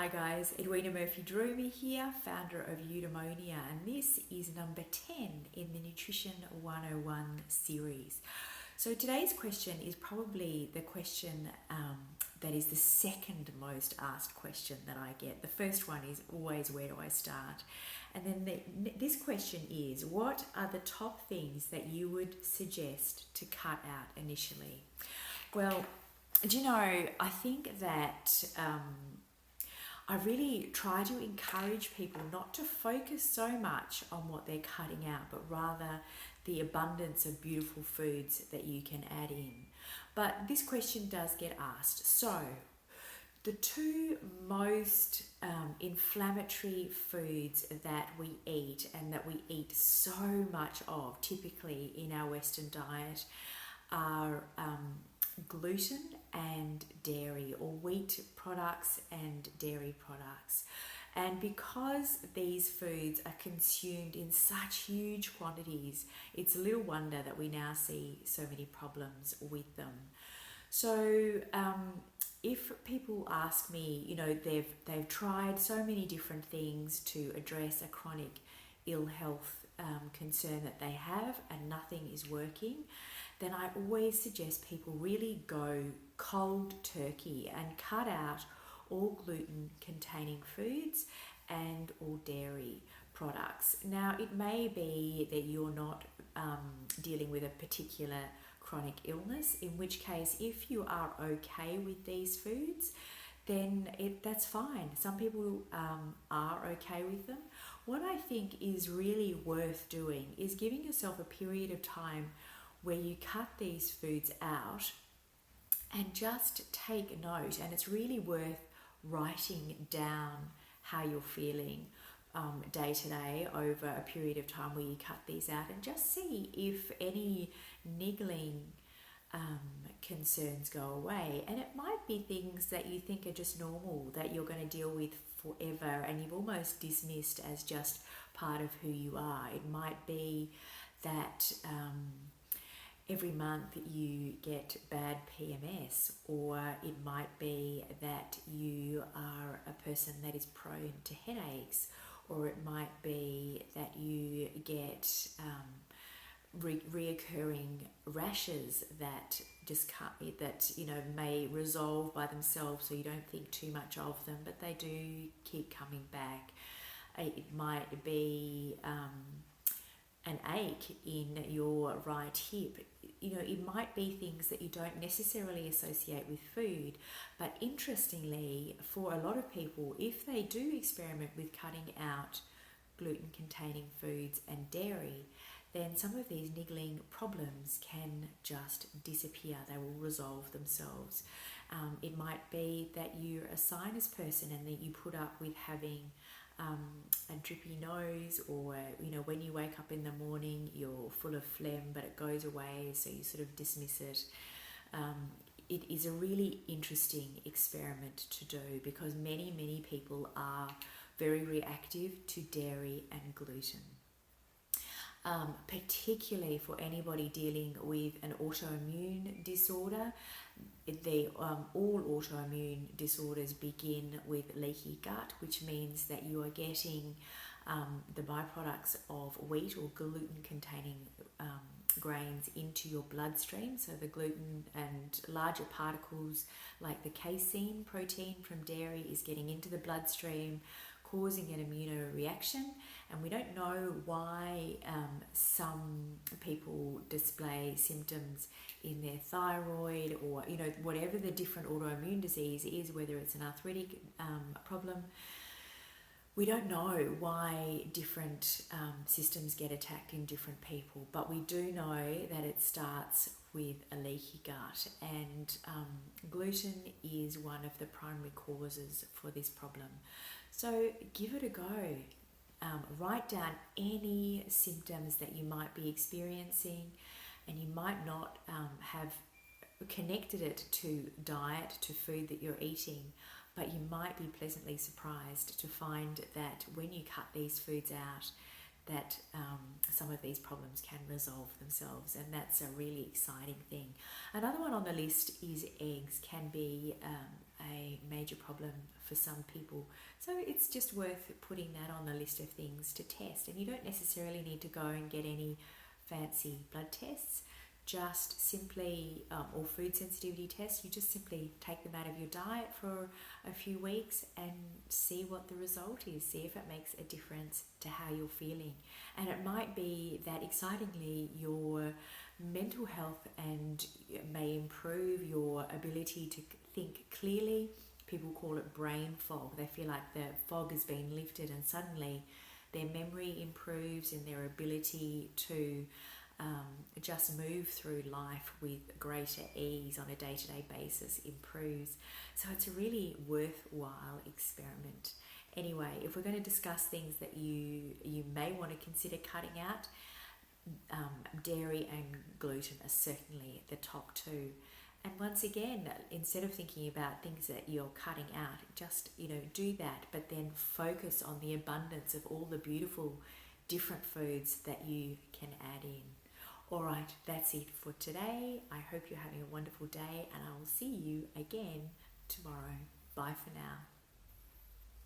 Hi guys, Edwina Murphy-Dromey here, founder of Eudaimonia, and this is number 10 in the Nutrition 101 series. So today's question is probably the question that is the second most asked question that I get. The first one is always, where do I start? And then this question is, what are the top things that you would suggest to cut out initially? Well, do you know, I think that I really try to encourage people not to focus so much on what they're cutting out, but rather the abundance of beautiful foods that you can add in. But this question does get asked. So, the two most inflammatory foods that we eat and that we eat so much of typically in our Western diet are gluten and dairy, or wheat products and dairy products. And because these foods are consumed in such huge quantities, it's little wonder that we now see so many problems with them. So if people ask me, you know, they've tried so many different things to address a chronic ill health concern that they have and nothing is working, then I always suggest people really go cold turkey and cut out all gluten containing foods and all dairy products. Now, it may be that you're not dealing with a particular chronic illness, in which case if you are okay with these foods, then that's fine. Some people are okay with them. What I think is really worth doing is giving yourself a period of time where you cut these foods out and just take note, and it's really worth writing down how you're feeling day to day over a period of time where you cut these out, and just see if any niggling concerns go away. And it might be things that you think are just normal, that you're going to deal with forever, and you've almost dismissed as just part of who you are. It might be that every month you get bad PMS, or it might be that you are a person that is prone to headaches, or it might be that you get reoccurring rashes that just can't, that you know may resolve by themselves, so you don't think too much of them, but they do keep coming back. It might be an ache in your right hip. You know, it might be things that you don't necessarily associate with food, but interestingly, for a lot of people, if they do experiment with cutting out gluten containing foods and dairy, then some of these niggling problems can just disappear. They will resolve themselves. It might be that you're a sinus person and that you put up with having a drippy nose, or you know, when you wake up in the morning you're full of phlegm but it goes away, so you sort of dismiss it. It is a really interesting experiment to do, because many people are very reactive to dairy and gluten. Particularly for anybody dealing with an autoimmune disorder. All autoimmune disorders begin with leaky gut, which means that you are getting the byproducts of wheat or gluten-containing grains into your bloodstream. So the gluten and larger particles like the casein protein from dairy is getting into the bloodstream, causing an immunoreaction. And we don't know why some people display symptoms in their thyroid, or you know, whatever the different autoimmune disease is, whether it's an arthritic problem. We don't know why different systems get attacked in different people, but we do know that it starts with a leaky gut, and gluten is one of the primary causes for this problem. So give it a go. Write down any symptoms that you might be experiencing, and you might not have connected it to diet, to food that you're eating, but you might be pleasantly surprised to find that when you cut these foods out, that some of these problems can resolve themselves, and that's a really exciting thing. Another one on the list is eggs. Can be a major problem for some people. So it's just worth putting that on the list of things to test. And you don't necessarily need to go and get any fancy blood tests, just simply, or food sensitivity tests. You just simply take them out of your diet for a few weeks and see what the result is. See if it makes a difference to how you're feeling. And it might be that, excitingly, your mental health and may improve your ability to think clearly. People call it brain fog. They feel like the fog has been lifted and suddenly their memory improves and their ability to just move through life with greater ease on a day-to-day basis improves. So it's a really worthwhile experiment. Anyway, if we're going to discuss things that you may want to consider cutting out, dairy and gluten are certainly the top two. And once again, instead of thinking about things that you're cutting out, just do that, but then focus on the abundance of all the beautiful different foods that you can add in. All right, that's it for today. I hope you're having a wonderful day, and I will see you again tomorrow. Bye for now.